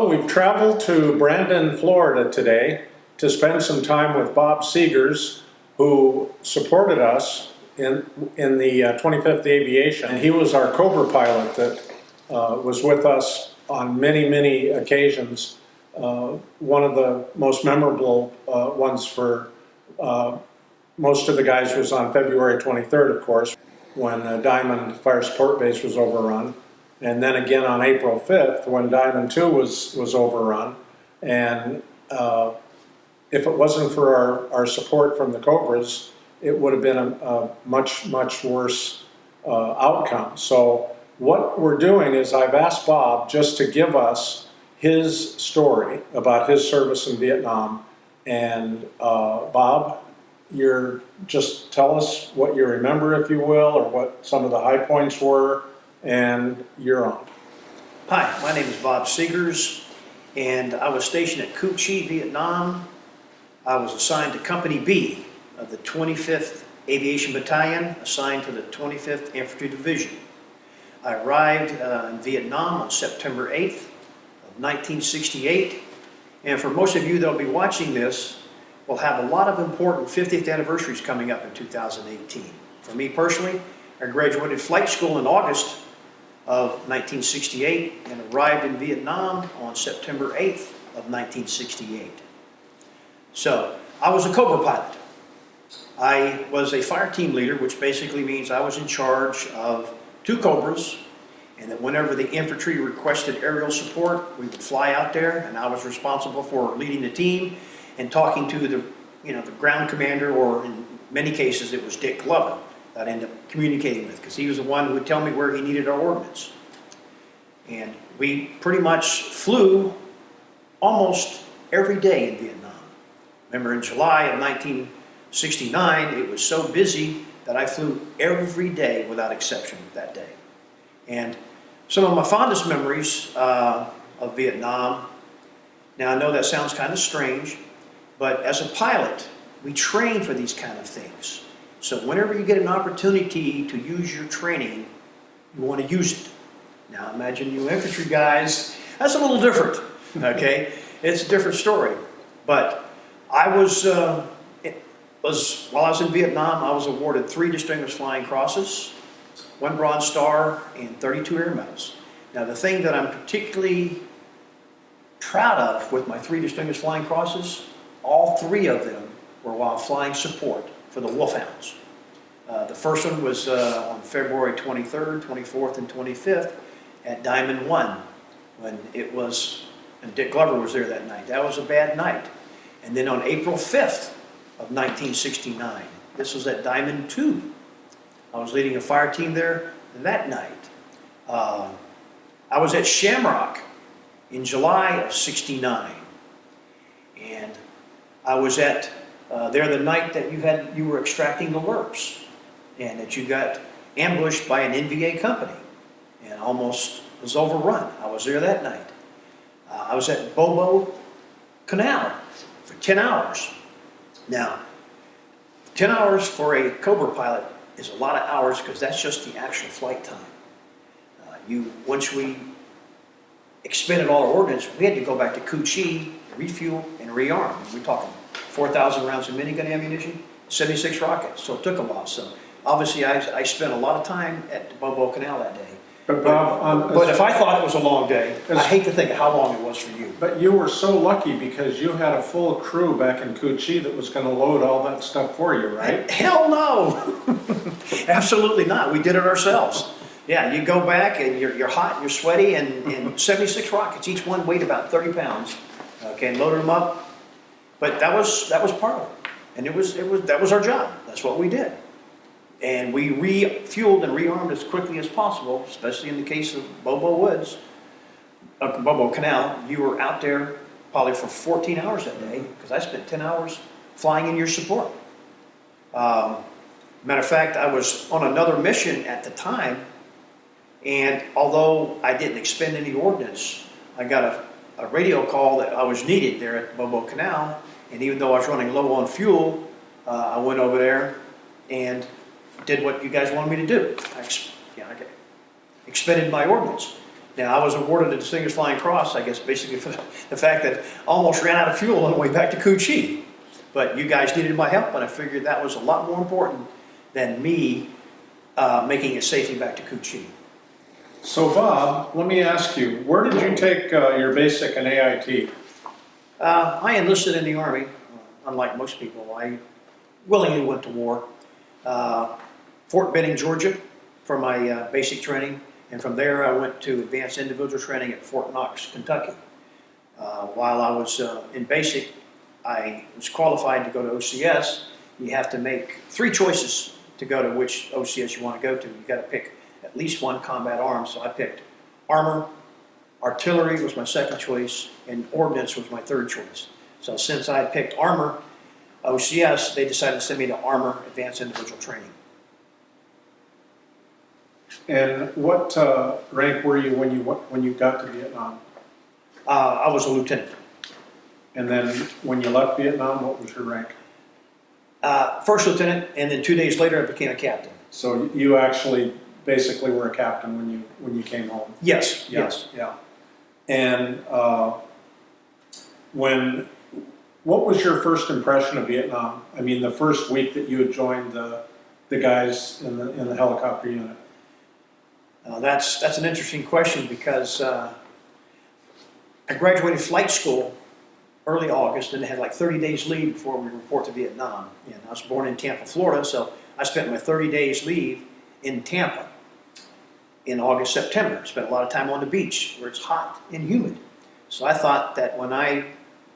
Well, we've traveled to Brandon, Florida today to spend some time with Bob Segers, who supported us in the 25th Aviation. And he was our Cobra pilot that was with us on many, many occasions. One of the most memorable ones for most of the guys was on February 23rd, of course, when Diamond Fire Support Base was overrun. And then again on April 5th when Diamond 2 was overrun. And if it wasn't for our support from the Cobras, it would have been a much, much worse outcome. So what we're doing is I've asked Bob just to give us his story about his service in Vietnam. And Bob, just tell us what you remember, if you will, or what some of the high points were, and you're on. Hi, my name is Bob Segers, and I was stationed at Cu Chi, Vietnam. I was assigned to Company B of the 25th Aviation Battalion, assigned to the 25th Infantry Division. I arrived in Vietnam on September 8th of 1968, and for most of you that will be watching this, we'll have a lot of important 50th anniversaries coming up in 2018. For me personally, I graduated flight school in August of 1968 and arrived in Vietnam on September 8th of 1968. So, I was a Cobra pilot. I was a fire team leader, which basically means I was in charge of 2 Cobras, and that whenever the infantry requested aerial support, we would fly out there, and I was responsible for leading the team and talking to the ground commander, or in many cases it was Dick Glover that I ended up communicating with, because he was the one who would tell me where he needed our ordnance. And we pretty much flew almost every day in Vietnam. Remember, in July of 1969, it was so busy that I flew every day without exception that day. And some of my fondest memories of Vietnam, now I know that sounds kind of strange, but as a pilot, we train for these kind of things. So whenever you get an opportunity to use your training, you want to use it. Now imagine you infantry guys, that's a little different, okay? It's a different story. But I was, while I was in Vietnam, I was awarded 3 Distinguished Flying Crosses, 1 Bronze Star, and 32 Air Medals. Now the thing that I'm particularly proud of with my 3 Distinguished Flying Crosses, all 3 of them were while flying support for the Wolfhounds. The first one was on February 23rd, 24th, and 25th at Diamond 1, when it was, and Dick Glover was there that night. That was a bad night. And then on April 5th of 1969, this was at Diamond 2. I was leading a fire team there that night. I was at Shamrock in July of '69, and I was at there the night that you were extracting the lerps, and that you got ambushed by an NVA company and almost was overrun. I was there that night. I was at Bobo Canal for 10 hours. Now, 10 hours for a Cobra pilot is a lot of hours, because that's just the actual flight time. Once we expended all our ordnance, we had to go back to Cu Chi, refuel, and rearm. We're talking 4,000 rounds of minigun ammunition, 76 rockets, so it took a while. So obviously I spent a lot of time at the Bobo Canal that day. But Bob, but if I thought it was a long day, I hate to think of how long it was for you. But you were so lucky because you had a full crew back in Cu Chi that was going to load all that stuff for you, right? Hell no! Absolutely not. We did it ourselves. Yeah, you go back and you're hot, you're sweaty, and 76 rockets, each one weighed about 30 pounds. Okay, and loaded them up. But that was part of it, and that was our job. That's what we did, and we refueled and rearmed as quickly as possible. Especially in the case of Bobo Canal, you were out there probably for 14 hours that day, because I spent 10 hours flying in your support. Matter of fact, I was on another mission at the time, and although I didn't expend any ordnance, I got a radio call that I was needed there at Bobo Canal, and even though I was running low on fuel, I went over there and did what you guys wanted me to do. I expended my ordnance. Now, I was awarded the Distinguished Flying Cross, I guess, basically for the fact that I almost ran out of fuel on the way back to Coochie. But you guys needed my help, and I figured that was a lot more important than me making it safely back to Coochie. So Bob, let me ask you, where did you take your basic and AIT? I enlisted in the Army, unlike most people. I willingly went to war. Fort Benning, Georgia, for my basic training. And from there, I went to advanced individual training at Fort Knox, Kentucky. While I was in basic, I was qualified to go to OCS. You have to make 3 choices to go to which OCS you want to go to. You've got to pick at least one combat arm. So I picked armor, artillery was my second choice, and ordnance was my third choice. So since I picked armor, OCS, they decided to send me to armor advanced individual training. And what rank were you when you got to Vietnam? I was a lieutenant. And then when you left Vietnam, what was your rank? First lieutenant, and then 2 days later I became a captain. So you actually basically were a captain when you came home. Yes, Yeah, yes. yeah. And what was your first impression of Vietnam? I mean, the first week that you had joined the guys in the helicopter unit. That's an interesting question because I graduated flight school early August and had like 30 days leave before we report to Vietnam. And I was born in Tampa, Florida, so I spent my 30 days leave in Tampa in August, September. Spent a lot of time on the beach where it's hot and humid. So I thought that when I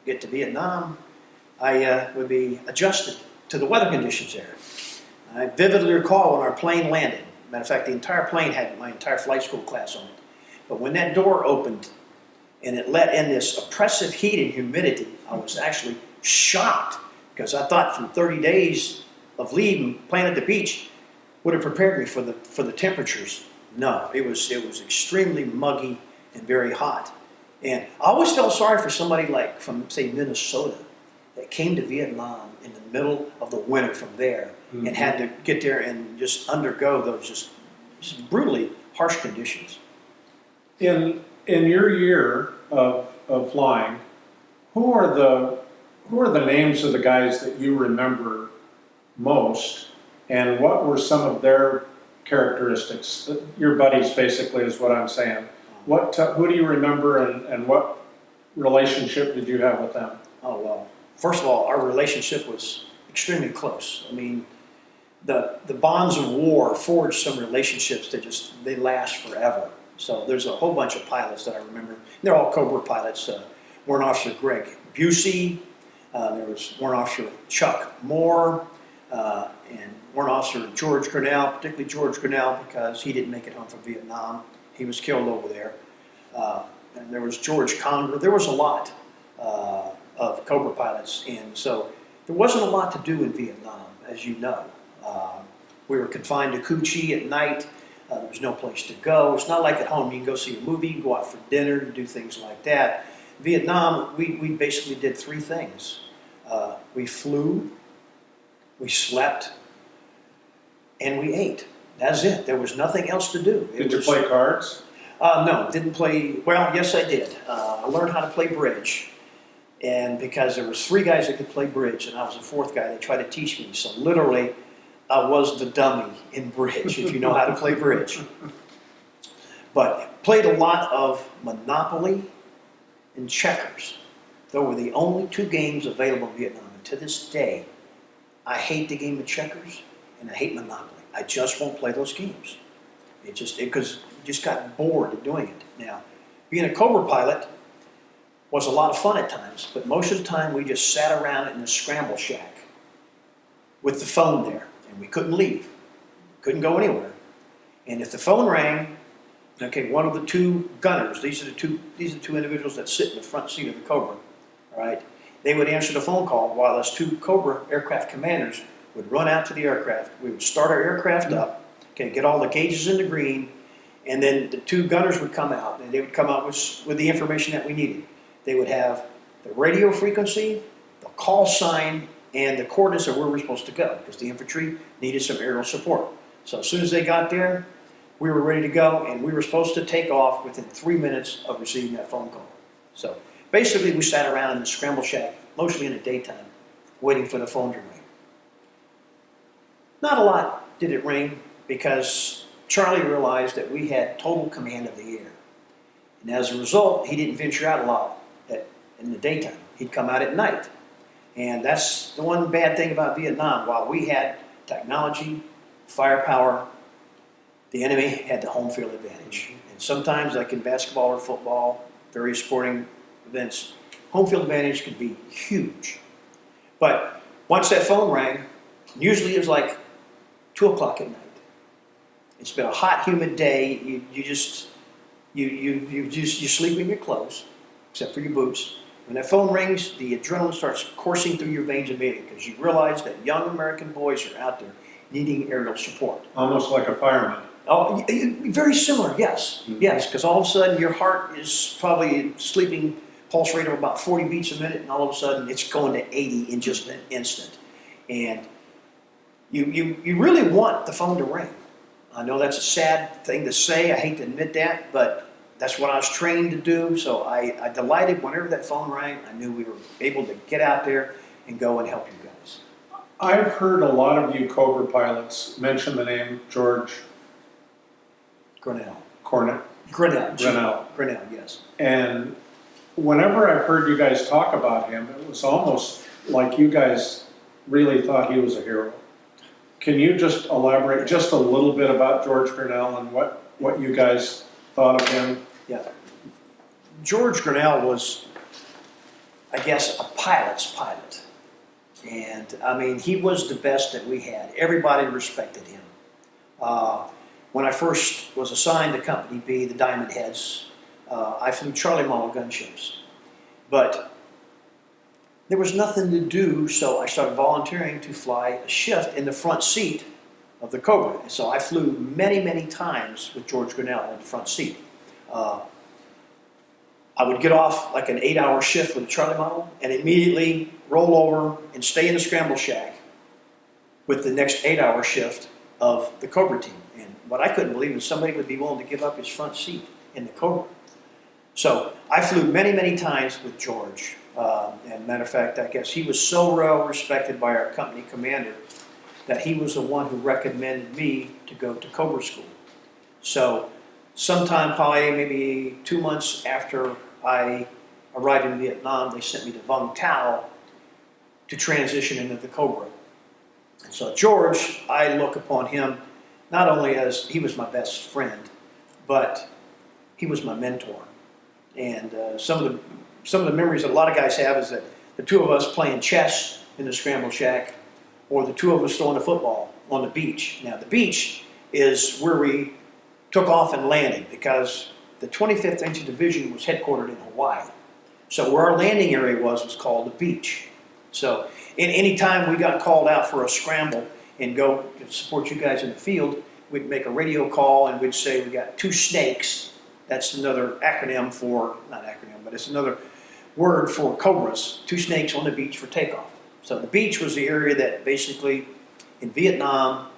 get to Vietnam, I would be adjusted to the weather conditions there. I vividly recall when our plane landed. Matter of fact, the entire plane had my entire flight school class on it. But when that door opened and it let in this oppressive heat and humidity, I was actually shocked because I thought from 30 days of leave and playing at the beach would have prepared me for the temperatures. No, it was extremely muggy and very hot. And I always felt sorry for somebody like from, say, Minnesota that came to Vietnam in the middle of the winter from there and had to get there and just undergo those just brutally harsh conditions. In your year of flying, who are the names of the guys that you remember most, and what were some of their characteristics? Your buddies, basically, is what I'm saying. Who do you remember, and what relationship did you have with them? Oh, well, first of all, our relationship was extremely close. I mean, the bonds of war forged some relationships that they last forever. So there's a whole bunch of pilots that I remember. They're all Cobra pilots. Warrant Officer Greg Busey, there was Warrant Officer Chuck Moore, and Warrant Officer George Grinnell, particularly George Grinnell because he didn't make it home from Vietnam. He was killed over there. And there was George Conger. There was a lot of Cobra pilots. And so there wasn't a lot to do in Vietnam, as you know. We were confined to Coochie at night. There was no place to go. It's not like at home. You can go see a movie, you can go out for dinner, do things like that. Vietnam, we basically did 3 things. We flew, we slept, and we ate. That's it. There was nothing else to do. Did you play cards? No, didn't play. Well, yes, I did. I learned how to play bridge. And because there was 3 guys that could play bridge, and I was the 4th guy, they tried to teach me. So literally, I was the dummy in bridge, if you know how to play bridge. But played a lot of Monopoly and checkers. Those were the only 2 games available in Vietnam. And to this day, I hate the game of checkers and I hate Monopoly. I just won't play those games. Because you just got bored of doing it. Now, being a Cobra pilot was a lot of fun at times, but most of the time we just sat around in the Scramble shack with the phone there, and we couldn't leave, couldn't go anywhere. And if the phone rang, okay, one of the 2 gunners, these are the two individuals that sit in the front seat of the Cobra, all right? They would answer the phone call while us 2 Cobra aircraft commanders would run out to the aircraft. We would start our aircraft up, okay, get all the gauges in the green, and then the 2 gunners would come out, and they would come out with the information that we needed. They would have the radio frequency, the call sign, and the coordinates of where we're supposed to go, because the infantry needed some aerial support. So as soon as they got there, we were ready to go, and we were supposed to take off within 3 minutes of receiving that phone call. So basically, we sat around in the Scramble shack, mostly in the daytime, waiting for the phone to ring. Not a lot did it ring, because Charlie realized that we had total command of the air. And as a result, he didn't venture out a lot in the daytime. He'd come out at night. And that's the one bad thing about Vietnam. While we had technology, firepower, the enemy had the home field advantage. And sometimes, like in basketball or football, various sporting events, home field advantage can be huge. But once that phone rang, usually it was like 2 o'clock at night. It's been a hot, humid day. You sleep in your clothes, except for your boots. When that phone rings, the adrenaline starts coursing through your veins immediately, because you realize that young American boys are out there needing aerial support. Almost like a fireman. Oh, very similar, yes. Mm-hmm. Yes, because all of a sudden your heart is probably sleeping pulse rate of about 40 beats a minute, and all of a sudden it's going to 80 in just an instant. And you really want the phone to ring. I know that's a sad thing to say. I hate to admit that, but that's what I was trained to do. So I delighted whenever that phone rang. I knew we were able to get out there and go and help you guys. I've heard a lot of you Cobra pilots mention the name George Grinnell. Grinnell, Yes. And whenever I've heard you guys talk about him, it was almost like you guys really thought he was a hero. Can you just elaborate just a little bit about George Grinnell and what you guys thought of him? Yeah. George Grinnell was, I guess, a pilot's pilot. And, I mean, he was the best that we had. Everybody respected him. When I first was assigned to Company B, the Diamond Heads, I flew Charlie model gunships. But there was nothing to do, so I started volunteering to fly a shift in the front seat of the Cobra. And so I flew many, many times with George Grinnell in the front seat. I would get off like an 8-hour shift with the Charlie model and immediately roll over and stay in the Scramble shack with the next 8-hour shift of the Cobra team. And what I couldn't believe is somebody would be willing to give up his front seat in the Cobra. So I flew many, many times with George. And matter of fact, I guess he was so well respected by our company commander that he was the one who recommended me to go to Cobra school. So sometime probably maybe 2 months after I arrived in Vietnam, they sent me to Vung Tau to transition into the Cobra. And so George, I look upon him not only as he was my best friend, but he was my mentor. And some of the memories that a lot of guys have is that the two of us playing chess in the Scramble shack, or the two of us throwing the football on the beach. Now the beach is where we took off and landed, because the 25th Infantry Division was headquartered in Hawaii. So where our landing area was called the beach. So any time we got called out for a scramble and go to support you guys in the field, we'd make a radio call and we'd say we got 2 snakes. That's another acronym for, not acronym, but it's another word for Cobras. 2 snakes on the beach for takeoff. So the beach was the area that basically in Vietnam,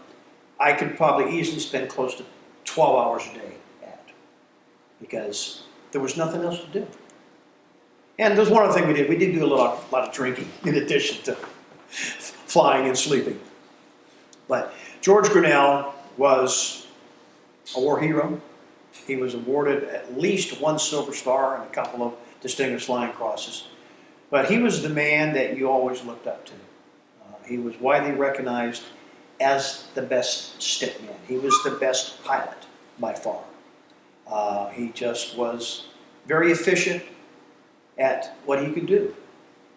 I could probably easily spend close to 12 hours a day at, because there was nothing else to do. And there's one other thing we did. We did do a lot of drinking in addition to flying and sleeping. But George Grinnell was a war hero. He was awarded at least 1 Silver Star and a couple of Distinguished Flying Crosses. But he was the man that you always looked up to. He was widely recognized as the best stickman. He was the best pilot by far. He just was very efficient at what he could do.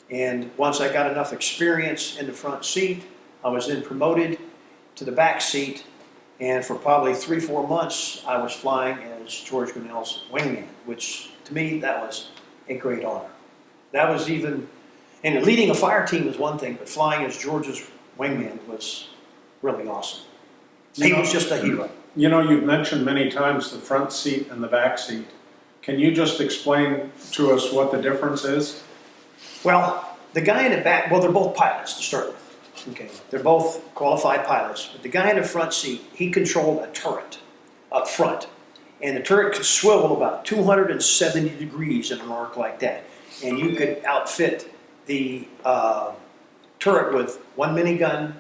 And once I got enough experience in the front seat, I was then promoted to the back seat. And for probably 3-4 months, I was flying as George Grinnell's wingman, which to me, that was a great honor. That was even, and leading a fire team is one thing, but flying as George's wingman was really awesome. He was just a hero. You know, you've mentioned many times the front seat and the back seat. Can you just explain to us what the difference is? Well, the guy in the back, well, they're both pilots to start with. Okay, they're both qualified pilots. But the guy in the front seat, he controlled a turret. up front. And the turret could swivel about 270 degrees in an arc like that. And you could outfit the turret with one minigun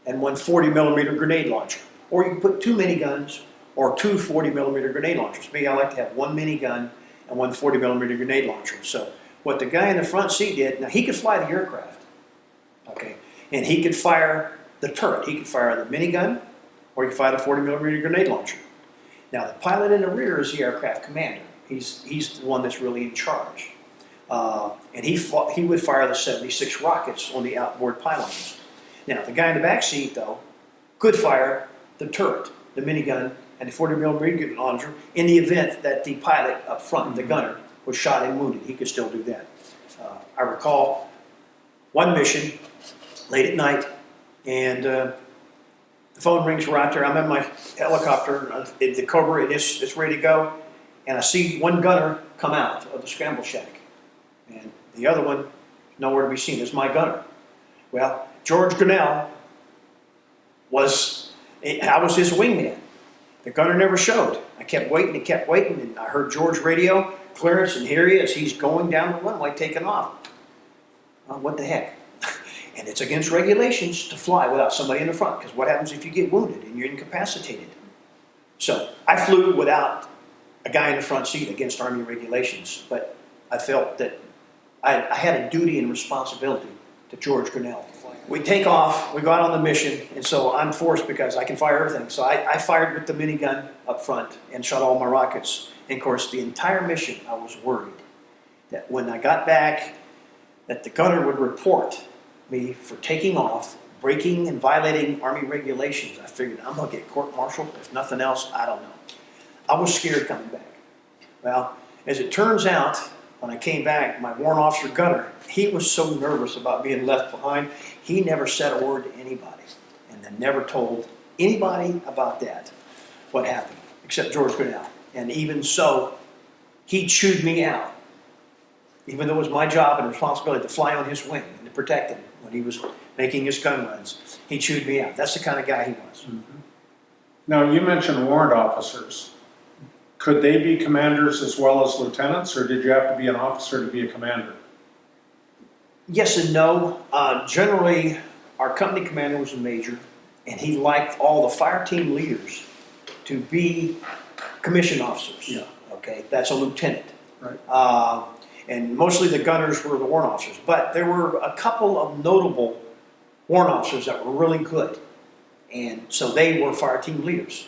and one 40mm grenade launcher. Or you could put two miniguns or two 40mm grenade launchers. Me, I like to have one minigun and one 40mm grenade launcher. So what the guy in the front seat did, now he could fly the aircraft, okay? And he could fire the turret. He could fire the minigun or he could fire the 40mm grenade launcher. Now the pilot in the rear is the aircraft commander. He's the one that's really in charge. And he would fire the 76 rockets on the outboard pylons. Now the guy in the back seat, though, could fire the turret, the minigun, and the 40mm launcher in the event that the pilot up front, the gunner, was shot and wounded. He could still do that. I recall one mission late at night, and the phone rings. We're out there. I'm in my helicopter, the Cobra, and it's ready to go. And I see one gunner come out of the Scramble shack, and the other one nowhere to be seen. It's my gunner. Well, George Grinnell I was his wingman. The gunner never showed. I kept waiting and kept waiting, and I heard George radio clearance, and here he is. He's going down the runway, taking off. What the heck? And it's against regulations to fly without somebody in the front, because what happens if you get wounded and you're incapacitated? So I flew without a guy in the front seat against Army regulations, but I felt that I had a duty and responsibility to George Grinnell. We take off, we go out on the mission, and so I'm forced because I can fire everything. So I fired with the minigun up front and shot all my rockets. And of course, the entire mission, I was worried that when I got back, that the gunner would report me for taking off, breaking and violating Army regulations. I figured I'm gonna get court-martialed. If nothing else, I don't know. I was scared coming back. Well, as it turns out, when I came back, my warrant officer gunner, he was so nervous about being left behind, he never said a word to anybody, and then never told anybody about that, what happened, except George Grinnell. And even so, he chewed me out, even though it was my job and responsibility to fly on his wing and to protect him when he was making his gun runs. He chewed me out. That's the kind of guy he was. Mm-hmm. Now, you mentioned warrant officers. Could they be commanders as well as lieutenants, or did you have to be an officer to be a commander? Yes and no. Generally, our company commander was a major, and he liked all the fire team leaders to be commissioned officers. Yeah. Okay, that's a lieutenant. Right. And mostly the gunners were the warrant officers, but there were a couple of notable warrant officers that were really good, and so they were fire team leaders.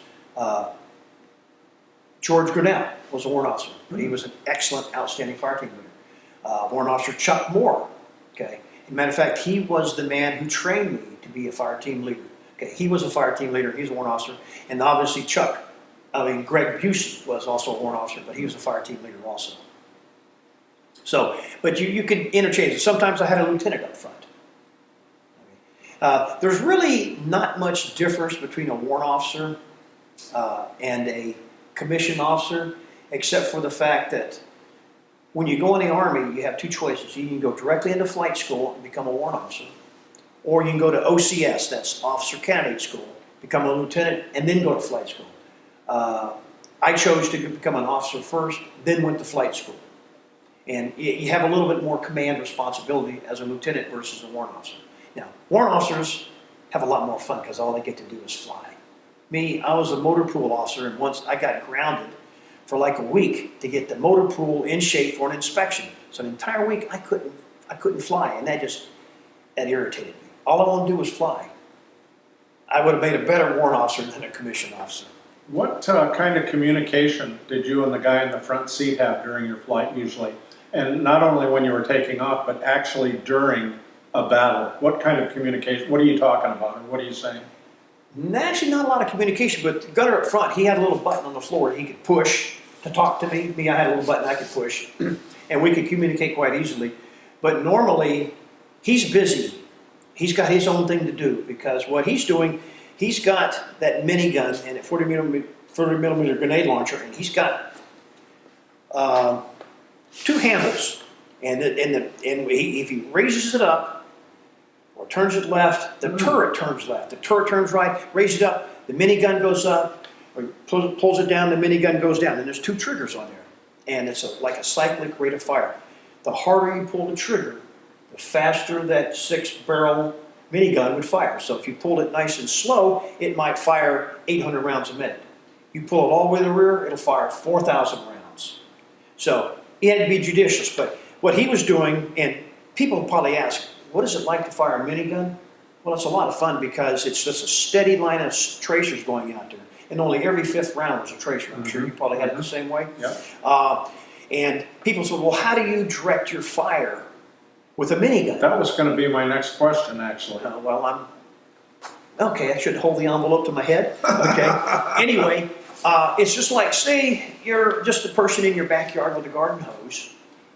George Grinnell was a warrant officer, but he was an excellent, outstanding fire team leader. Warrant Officer Chuck Moore, okay. As a matter of fact, he was the man who trained me to be a fire team leader. Okay, he was a fire team leader, he's a warrant officer, and obviously Greg Busey was also a warrant officer, but he was a fire team leader also. So, but you could interchange it. Sometimes I had a lieutenant up front. There's really not much difference between a warrant officer and a commissioned officer, except for the fact that when you go in the Army, you have two choices. You can go directly into flight school and become a warrant officer, or you can go to OCS, that's Officer Candidate School, become a lieutenant, and then go to flight school. I chose to become an officer first, then went to flight school. And you have a little bit more command responsibility as a lieutenant versus a warrant officer. Now, warrant officers have a lot more fun because all they get to do is fly. Me, I was a motor pool officer, and once I got grounded for like a week to get the motor pool in shape for an inspection. So an entire week I couldn't fly, and that irritated me. All I wanted to do was fly. I would have made a better warrant officer than a commissioned officer. What kind of communication did you and the guy in the front seat have during your flight usually? And not only when you were taking off, but actually during a battle. What kind of communication? What are you talking about, or what are you saying? Actually, not a lot of communication, but the gunner up front, he had a little button on the floor he could push to talk to me. Me, I had a little button I could push, and we could communicate quite easily. But normally, he's busy. He's got his own thing to do, because what he's doing, he's got that minigun and a 40mm grenade launcher, and he's got two handles. And if he raises it up or turns it left, the turret turns left. The turret turns right, raises it up, the minigun goes up, He pulls it down, the minigun goes down, and there's 2 triggers on there. And it's like a cyclic rate of fire. The harder you pull the trigger, the faster that 6-barrel minigun would fire. So if you pulled it nice and slow, it might fire 800 rounds a minute. You pull it all the way to the rear, it'll fire 4,000 rounds. So he had to be judicious, but what he was doing, and people probably ask, what is it like to fire a minigun? Well, it's a lot of fun because it's just a steady line of tracers going out there. And only every 5th round was a tracer. I'm sure you probably had it the same way. Yeah. And people said, well, how do you direct your fire with a minigun? That was going to be my next question, actually. Okay, I should hold the envelope to my head. Okay. Anyway, it's just like, say you're just a person in your backyard with a garden hose,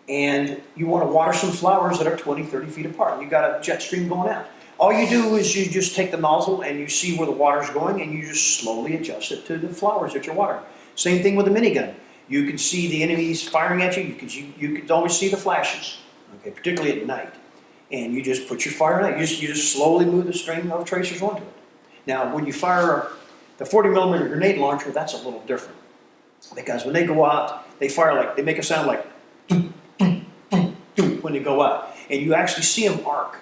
and you want to water some flowers that are 20, 30 feet apart, and you got a jet stream going out. All you do is you just take the nozzle and you see where the water's going, and you just slowly adjust it to the flowers that you're watering. Same thing with a minigun. You can see the enemies firing at you. You can always see the flashes, okay, particularly at night. And you just put your fire in it. You just slowly move the string of tracers onto it. Now, when you fire the 40 millimeter grenade launcher, that's a little different. Because when they go out, they fire like, they make a sound like doom, doom, doom, doom when they go out. And you actually see them arc.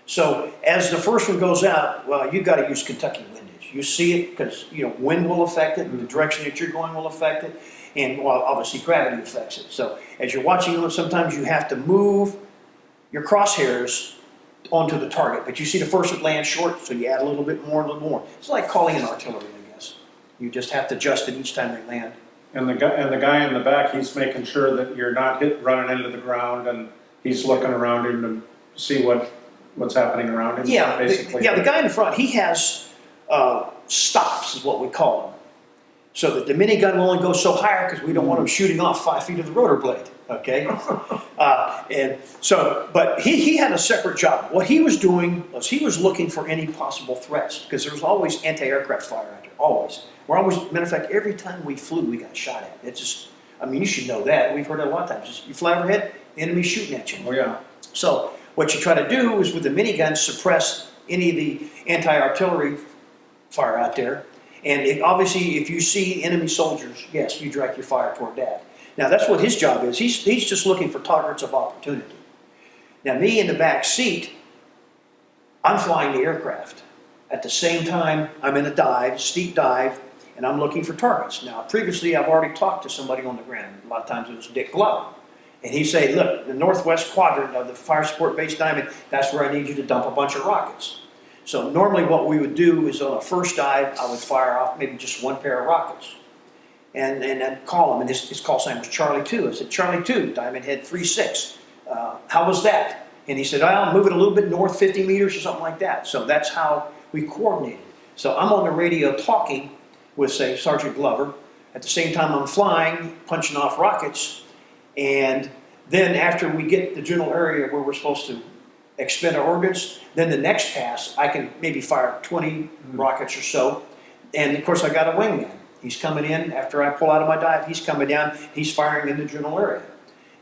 So as the first one goes out, well, you got to use Kentucky windage. You see it because, you know, wind will affect it, and the direction that you're going will affect it, and well, obviously gravity affects it. So as you're watching them, sometimes you have to move your crosshairs onto the target, but you see the first one land short, so you add a little bit more, a little more. It's like calling an artillery, I guess. You just have to adjust it each time they land. And the guy in the back, he's making sure that you're not running into the ground, and he's looking around him to see what's happening around him. Yeah, basically. the guy in the front, he has stops, is what we call them, so that the minigun will only go so higher because we don't want him shooting off 5 feet of the rotor blade. Okay, but he had a separate job. What he was doing was he was looking for any possible threats because there was always anti-aircraft fire out there. Always. Matter of fact, every time we flew, we got shot at. It's just, I mean, you should know that. We've heard it a lot of times. Just, you fly overhead, the enemy's shooting at you. Oh yeah. So what you try to do is with the minigun suppress any of the anti-artillery fire out there. And obviously, if you see enemy soldiers, yes, you direct your fire toward that. Now, that's what his job is. He's just looking for targets of opportunity. Now, me in the back seat, I'm flying the aircraft. At the same time, I'm in a dive, steep dive, and I'm looking for targets. Now, previously, I've already talked to somebody on the ground. A lot of times it was Dick Glover. And he said, look, the northwest quadrant of the fire support base diamond, that's where I need you to dump a bunch of rockets. So normally what we would do is on a first dive, I would fire off maybe just 1 pair of rockets. And I'd call him, and his call sign was Charlie 2. I said, Charlie 2, Diamond Head 3-6. How was that? And he said, I'll move it a little bit north 50 meters or something like that. So that's how we coordinated. So I'm on the radio talking with, say, Sergeant Glover. At the same time I'm flying, punching off rockets. And then after we get the general area where we're supposed to expend our orbits, then the next pass, I can maybe fire 20 rockets or so. And of course I got a wingman. He's coming in after I pull out of my dive. He's coming down. He's firing in the general area.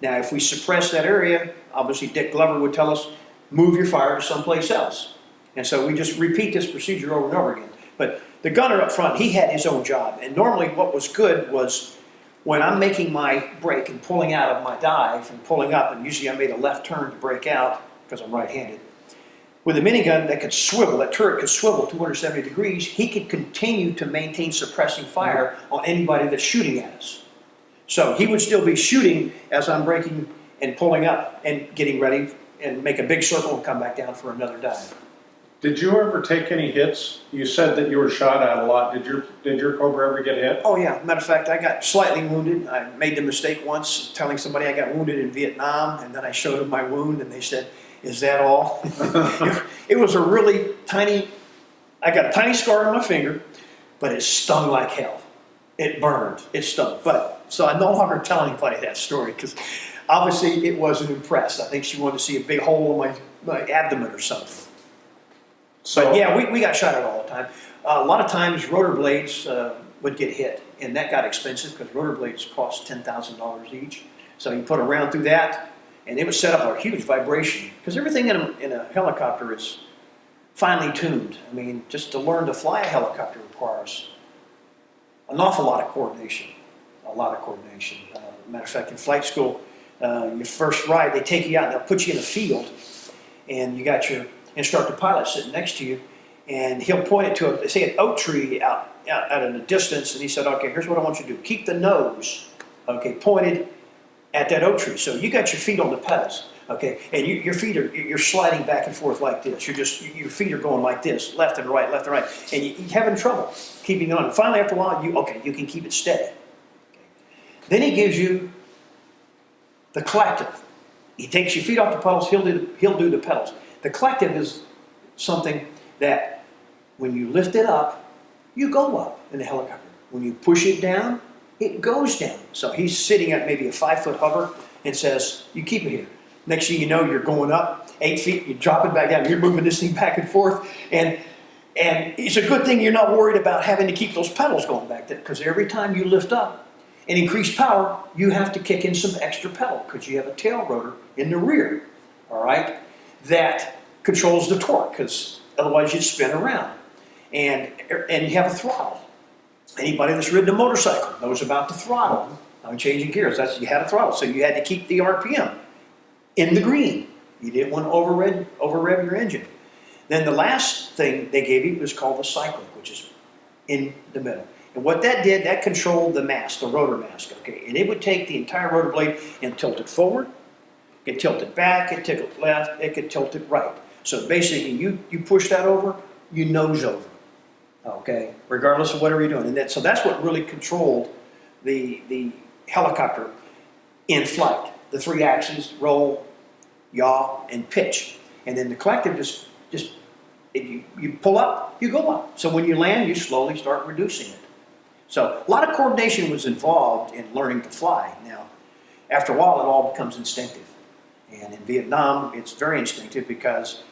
Now, if we suppress that area, obviously Dick Glover would tell us, move your fire to someplace else. And so we just repeat this procedure over and over again. But the gunner up front, he had his own job. And normally what was good was when I'm making my break and pulling out of my dive and pulling up, and usually I made a left turn to break out because I'm right-handed. With a minigun that could swivel, that turret could swivel 270 degrees, he could continue to maintain suppressing fire on anybody that's shooting at us. So he would still be shooting as I'm braking and pulling up and getting ready and make a big circle and come back down for another dive. Did you ever take any hits? You said that you were shot at a lot. Did your Cobra ever get hit? Oh yeah, matter of fact, I got slightly wounded. I made the mistake once telling somebody I got wounded in Vietnam, and then I showed them my wound, and they said, is that all? It was a really tiny, I got a tiny scar on my finger, but it stung like hell. It burned, it stung. So I no longer tell anybody that story because obviously it wasn't impressed. I think she wanted to see a big hole in my abdomen or something. So but yeah, we got shot at all the time. A lot of times rotor blades would get hit, and that got expensive because rotor blades cost $10,000 each. So you put a round through that, and it would set up a huge vibration because everything in a helicopter is finely tuned. I mean, just to learn to fly a helicopter requires an awful lot of coordination, a lot of coordination. Matter of fact, in flight school, your first ride, they take you out and they'll put you in a field, and you got your instructor pilot sitting next to you, and he'll point it to say an oak tree out in the distance, and he said, okay, here's what I want you to do. Keep the nose, okay, pointed at that oak tree. So you got your feet on the pedals, okay, and your feet you're sliding back and forth like this. Your feet are going like this, left and right, and you're having trouble keeping it on. Finally, after a while, you can keep it steady. Okay. Then he gives you the collective. He takes your feet off the pedals. He'll do the pedals. The collective is something that when you lift it up, you go up in the helicopter. When you push it down, it goes down. So he's sitting at maybe a 5-foot hover and says, you keep it here. Next thing you know, you're going up 8 feet, you drop it back down, you're moving this thing back and forth. And it's a good thing you're not worried about having to keep those pedals going back there, because every time you lift up and increase power, you have to kick in some extra pedal because you have a tail rotor in the rear, all right, that controls the torque, because otherwise you'd spin around. And you have a throttle. Anybody that's ridden a motorcycle knows about the throttle. I'm changing gears. You had a throttle, so you had to keep the RPM in the green. You didn't want to over-rev your engine. Then the last thing they gave you was called the cyclic, which is in the middle. And what that did, that controlled the mast, the rotor mast, okay? And it would take the entire rotor blade and tilt it forward, it could tilt it back, it could tilt it left, it could tilt it right. So basically, you push that over, you nose over, okay? Regardless of whatever you're doing. And so that's what really controlled the helicopter in flight. The 3 axes, roll, yaw, and pitch. And then the collective just if you pull up, you go up. So when you land, you slowly start reducing it. So a lot of coordination was involved in learning to fly. Now, after a while, it all becomes instinctive. And in Vietnam, it's very instinctive because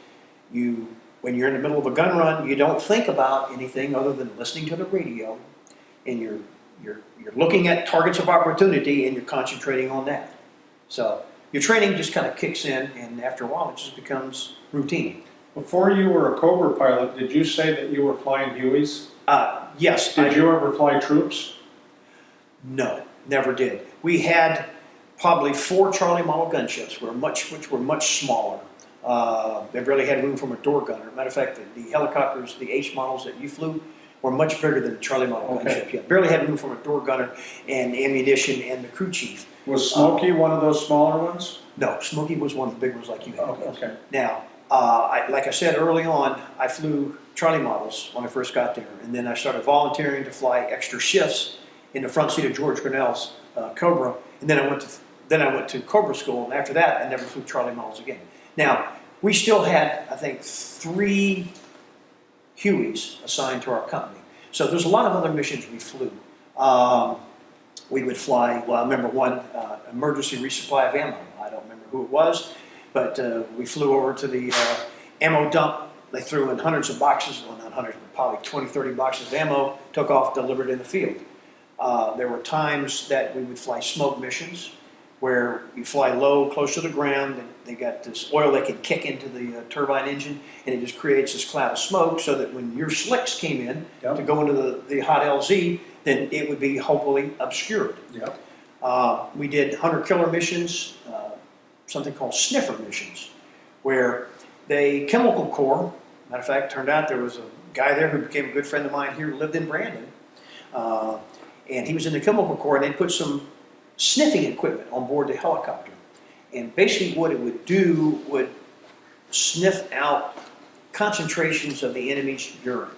when you're in the middle of a gun run, you don't think about anything other than listening to the radio, and you're looking at targets of opportunity, and you're concentrating on that. So your training just kind of kicks in, and after a while, it just becomes routine. Before you were a Cobra pilot, did you say that you were flying Hueys? Yes. Did you ever fly troops? No, never did. We had probably 4 Charlie model gunships, which were much smaller. They barely had room for a door gunner. Matter of fact, the helicopters, the H models that you flew, were much bigger than the Charlie model gunship. Yeah, barely had room for a door gunner and ammunition and the crew chief. Was Smokey one of those smaller ones? No, Smokey was one of the big ones like you had. Oh, okay. Now, like I said early on, I flew Charlie models when I first got there, and then I started volunteering to fly extra shifts in the front seat of George Grinnell's Cobra, and then I went to Cobra school, and after that, I never flew Charlie models again. Now, we still had, I think, 3 Hueys assigned to our company. So there's a lot of other missions we flew. We would fly, well, I remember one emergency resupply of ammo. I don't remember who it was, but we flew over to the ammo dump. They threw in hundreds of boxes, well, not hundreds, but probably 20, 30 boxes of ammo, took off, delivered in the field. There were times that we would fly smoke missions, where you fly low, close to the ground, and they got this oil that can kick into the turbine engine, and it just creates this cloud of smoke so that when your slicks came in to go into the hot LZ, then it would be hopefully obscured. Yep. We did hunter-killer missions, something called sniffer missions, where the chemical corps, matter of fact, turned out there was a guy there who became a good friend of mine here who lived in Brandon, and he was in the chemical corps, and they put some sniffing equipment on board the helicopter. And basically what it would do would sniff out concentrations of the enemy's urine,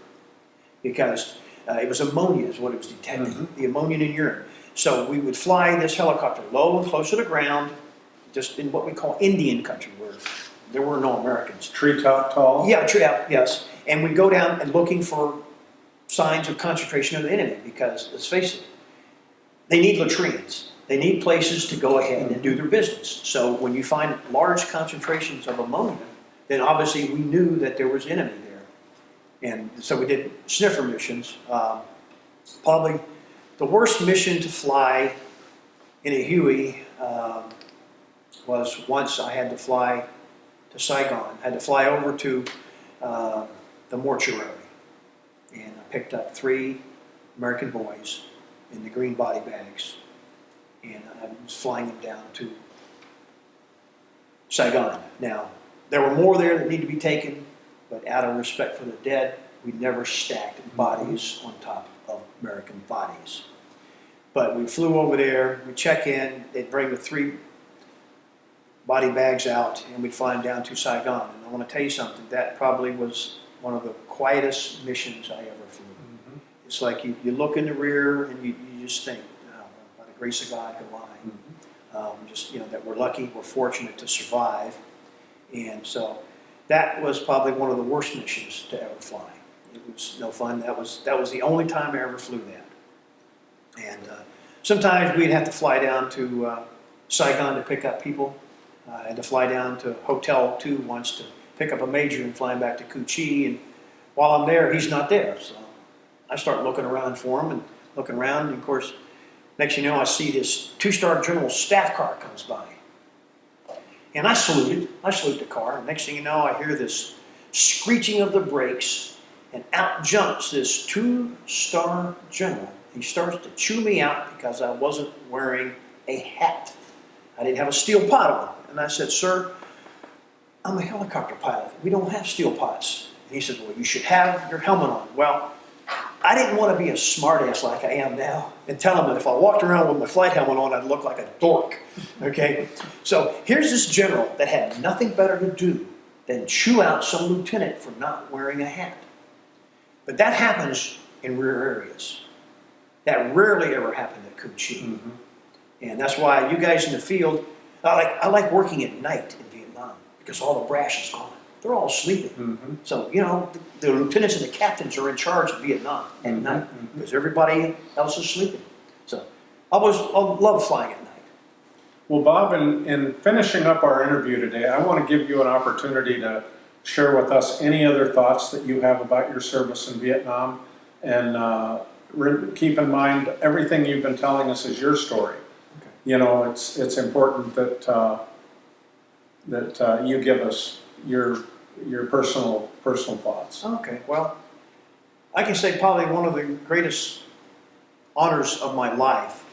because it was ammonia is what it was detecting, the ammonia in urine. So we would fly this helicopter low and close to the ground, just in what we call Indian country, where there were no Americans. Treetop tall? Yeah, yes. And we'd go down and looking for signs of concentration of the enemy, because let's face it, they need latrines. They need places to go ahead and do their business. So when you find large concentrations of ammonia, then obviously we knew that there was enemy there. And so we did sniffer missions. Probably the worst mission to fly in a Huey was once I had to fly to Saigon. I had to fly over to the mortuary. And I picked up 3 American boys in the green body bags, and I was flying them down to Saigon. Now, there were more there that need to be taken, but out of respect for the dead, we never stacked bodies on top of American bodies. But we flew over there, we check in, they'd bring the 3 body bags out, and we'd fly them down to Saigon. And I want to tell you something, that probably was one of the quietest missions I ever flew. Mm-hmm. It's like you look in the rear and you just think, oh, by the grace of God, go on. Just, that we're lucky, we're fortunate to survive. And so that was probably one of the worst missions to ever fly. It was no fun. That was the only time I ever flew that. And sometimes we'd have to fly down to Saigon to pick up people. I had to fly down to Hotel 2 once to pick up a major and fly him back to Cu-Chi. And while I'm there, he's not there. So I start looking around for him and looking around. And of course, next thing you know, I see this 2-star general's staff car comes by. And I salute the car. And next thing you know, I hear this screeching of the brakes, and out jumps this 2-star general. He starts to chew me out because I wasn't wearing a hat. I didn't have a steel pot on. And I said, "Sir, I'm a helicopter pilot. We don't have steel pots." And he said, "Well, you should have your helmet on." Well, I didn't want to be a smartass like I am now and tell him that if I walked around with my flight helmet on, I'd look like a dork, okay? So here's this general that had nothing better to do than chew out some lieutenant for not wearing a hat. But that happens in rear areas. That rarely ever happened at Cu-Chi. Mm-hmm. And that's why you guys in the field, I like working at night in Vietnam because all the brass is gone. They're all sleeping. Mm-hmm. So, the lieutenants and the captains are in charge of Vietnam at night because everybody else is sleeping. So, I love flying at night. Well, Bob, in finishing up our interview today, I want to give you an opportunity to share with us any other thoughts that you have about your service in Vietnam. And keep in mind, everything you've been telling us is your story. Okay. It's important that you give us your personal thoughts. Okay, well, I can say probably one of the greatest honors of my life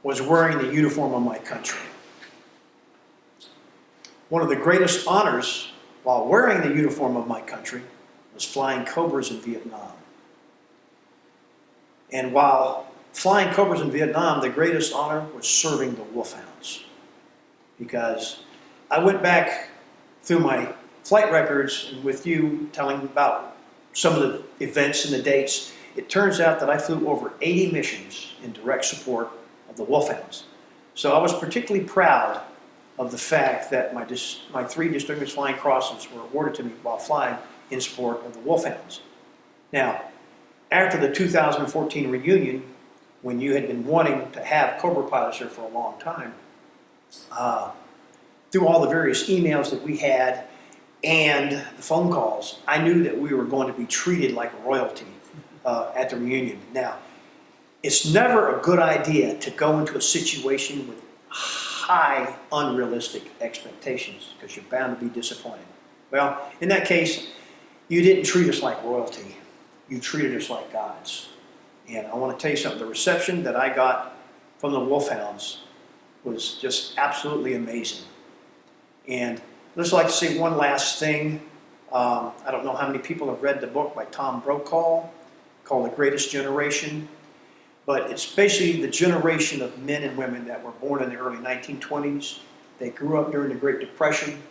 was wearing the uniform of my country. One of the greatest honors while wearing the uniform of my country was flying Cobras in Vietnam. And while flying Cobras in Vietnam, the greatest honor was serving the Wolfhounds. Because I went back through my flight records and with you telling about some of the events and the dates, it turns out that I flew over 80 missions in direct support of the Wolfhounds. So I was particularly proud of the fact that my 3 Distinguished Flying Crosses were awarded to me while flying in support of the Wolfhounds. Now, after the 2014 reunion, when you had been wanting to have Cobra pilots here for a long time, through all the various emails that we had and the phone calls, I knew that we were going to be treated like royalty at the reunion. Now, it's never a good idea to go into a situation with high unrealistic expectations because you're bound to be disappointed. Well, in that case, you didn't treat us like royalty. You treated us like gods. And I want to tell you something, the reception that I got from the Wolfhounds was just absolutely amazing. And I'd just like to say one last thing. I don't know how many people have read the book by Tom Brokaw called The Greatest Generation, but it's basically the generation of men and women that were born in the early 1920s. They grew up during the Great Depression,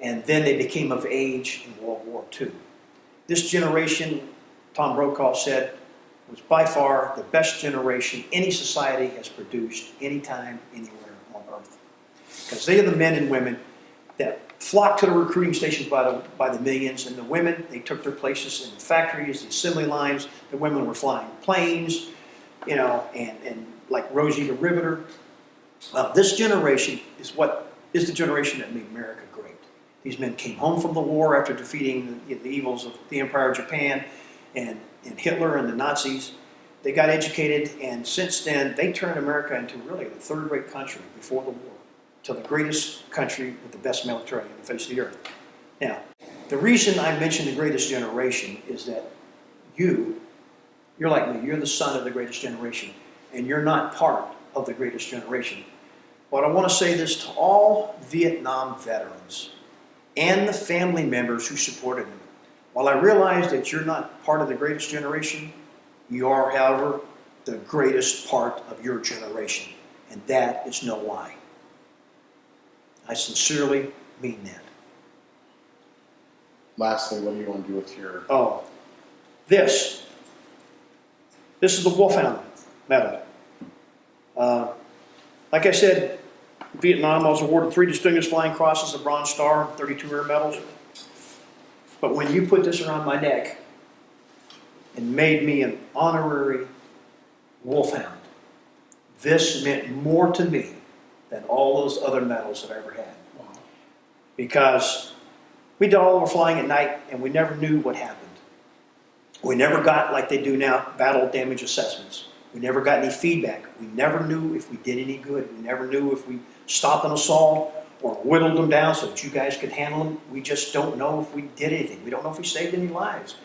and then they became of age in World War II. This generation, Tom Brokaw said, was by far the best generation any society has produced anytime, anywhere on earth. Because they are the men and women that flocked to the recruiting stations by the millions, and the women, they took their places in the factories, the assembly lines. The women were flying planes, and like Rosie the Riveter. This generation is the generation that made America great. These men came home from the war after defeating the evils of the Empire of Japan and Hitler and the Nazis. They got educated, and since then, they turned America into really a third-rate country before the war, to the greatest country with the best military on the face of the earth. Now, the reason I mention the greatest generation is that you You're like me. You're the son of the greatest generation, and you're not part of the greatest generation. But I want to say this to all Vietnam veterans and the family members who supported them. While I realize that you're not part of the greatest generation, you are, however, the greatest part of your generation. And that is no lie. I sincerely mean that. Lastly, what do you want to do with your... Oh, this is the Wolfhound medal. Like I said, Vietnam, I was awarded 3 Distinguished Flying Crosses, a Bronze Star, 32 Air Medals. But when you put this around my neck and made me an honorary Wolfhound, this meant more to me than all those other medals that I ever had. Wow. Because we did all of our flying at night and we never knew what happened. We never got, like they do now, battle damage assessments. We never got any feedback. We never knew if we did any good. We never knew if we stopped an assault or whittled them down so that you guys could handle them. We just don't know if we did anything. We don't know if we saved any lives.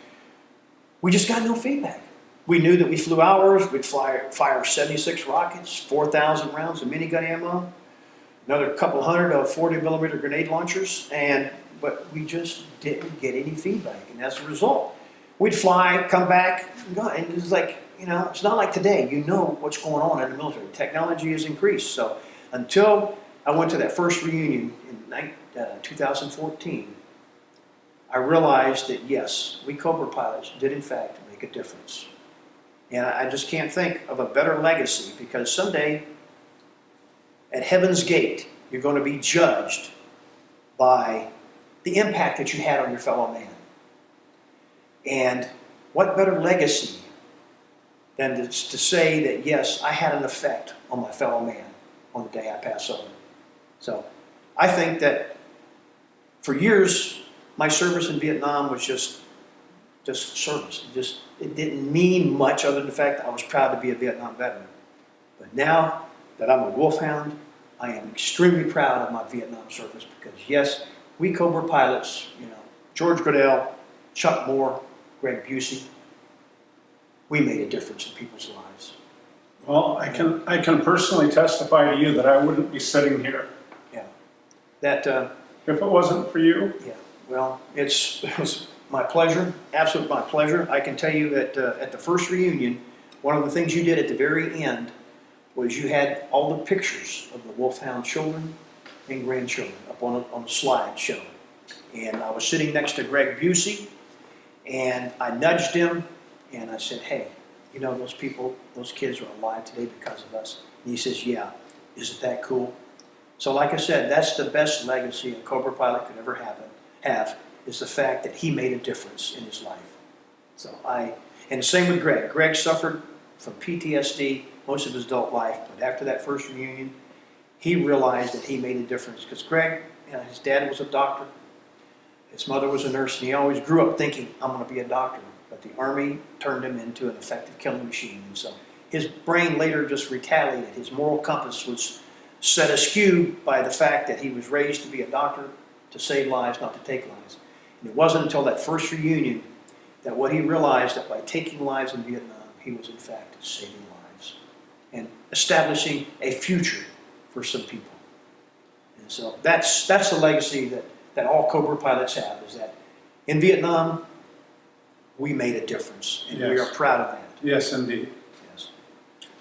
We just got no feedback. We knew that we flew hours. We'd fire 76 rockets, 4,000 rounds of minigun ammo, another couple hundred of 40-millimeter grenade launchers, but we just didn't get any feedback. And as a result, we'd fly, come back, and go. And it's like, it's not like today. You know what's going on in the military. Technology has increased. So until I went to that first reunion in 2014, I realized that, yes, we Cobra pilots did, in fact, make a difference. And I just can't think of a better legacy, because someday, at Heaven's Gate, you're going to be judged by the impact that you had on your fellow man. And what better legacy than to say that, yes, I had an effect on my fellow man on the day I pass over. So I think that for years, my service in Vietnam was just service. It didn't mean much other than the fact that I was proud to be a Vietnam veteran. But now that I'm a Wolfhound, I am extremely proud of my Vietnam service, because yes, we Cobra pilots, George Goodell, Chuck Moore, Greg Busey, we made a difference in people's lives. Well, I can personally testify to you that I wouldn't be sitting here. Yeah. That. If it wasn't for you. Yeah. Well, it was my pleasure, absolute my pleasure. I can tell you that at the first reunion, one of the things you did at the very end was you had all the pictures of the Wolfhound children and grandchildren up on a slide show. And I was sitting next to Greg Busey, and I nudged him, and I said, hey, those people, those kids are alive today because of us. And he says, yeah, isn't that cool? So like I said, that's the best legacy a Cobra pilot could ever have, is the fact that he made a difference in his life. And same with Greg. Greg suffered from PTSD most of his adult life, but after that first reunion, he realized that he made a difference. Because Greg, his dad was a doctor, his mother was a nurse, and he always grew up thinking, I'm going to be a doctor. But the Army turned him into an effective killing machine. And so his brain later just retaliated. His moral compass was set askew by the fact that he was raised to be a doctor, to save lives, not to take lives. And it wasn't until that first reunion that what he realized, that by taking lives in Vietnam, he was in fact saving lives and establishing a future for some people. And so that's the legacy that all Cobra pilots have, is that in Vietnam, we made a difference, and we are proud of that. Yes, indeed. Yes.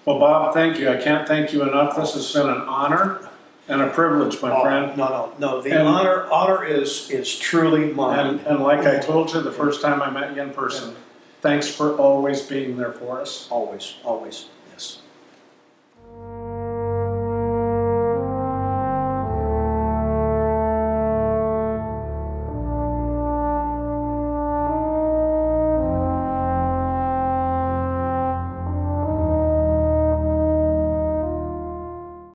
Well, Bob, thank you. I can't thank you enough. This has been an honor and a privilege, my friend. No. The honor is truly mine. And like I told you the first time I met you in person, thanks for always being there for us. Always, always.